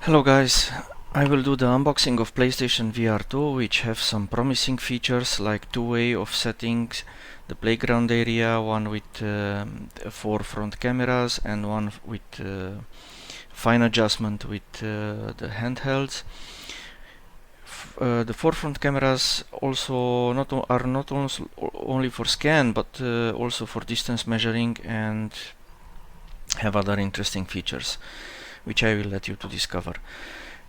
Hello guys, I will do the unboxing of PlayStation VR 2, which have some promising features like two-way of settings, the playground area, one with 4 front cameras and one with fine adjustment with the handhelds. The 4 front cameras also are not only for scan but also for distance measuring and have other interesting features which I will let you to discover.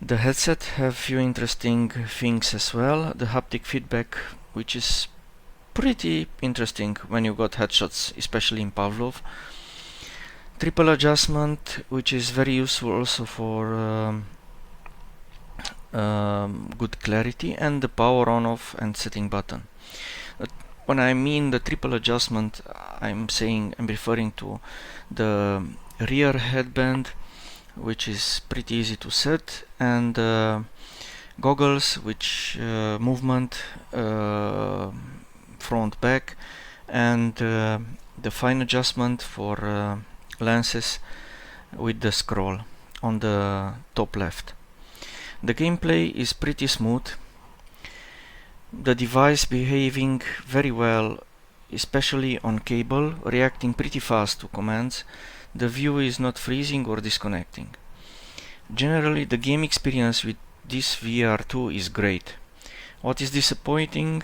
The headset have few interesting things as well. The haptic feedback, which is pretty interesting when you got headshots, especially in Pavlov. Triple adjustment, which is very useful also for good clarity, and the power on off and setting button. When I mean the triple adjustment, I'm referring to the rear headband, which is pretty easy to set, and goggles, which movement front back, and the fine adjustment for lenses with the scroll on the top left. The gameplay is pretty smooth, the device behaving very well, especially on cable, reacting pretty fast to commands. The view is not freezing or disconnecting. Generally, the game experience with this VR2 is great. What is disappointing,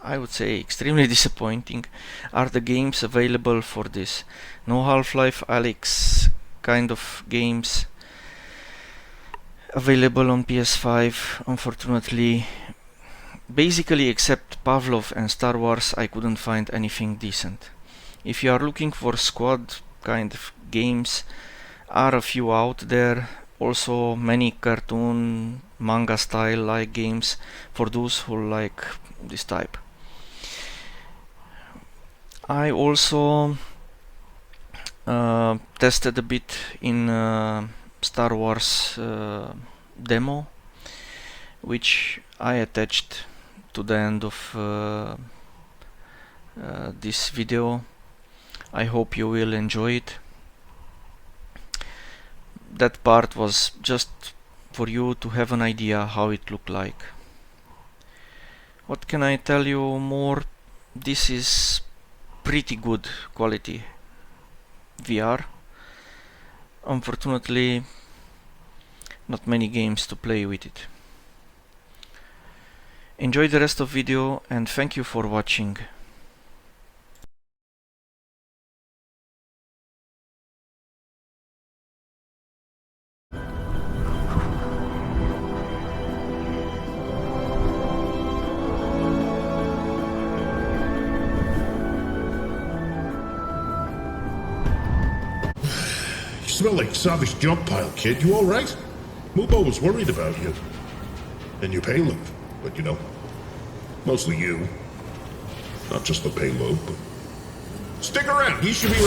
I would say extremely disappointing, are the games available for this. No Half-Life Alyx kind of games available on PS5, unfortunately. Basically, except Pavlov and Star Wars, I couldn't find anything decent. If you are looking for squad kind of games, are a few out there. Also many cartoon manga style like games for those who like this type. I also tested a bit in Star Wars demo, which I attached to the end of this video. I hope you will enjoy it. That part was just for you to have an idea how it looked like. What can I tell you more? This is pretty good quality VR. Unfortunately, not many games to play with it. Enjoy the rest of video and thank you for watching. You smell like savage junk pile, kid. You alright? Mubo was worried about you. And your payload. But you know, mostly you. Not just the payload, but... Stick around, he should be...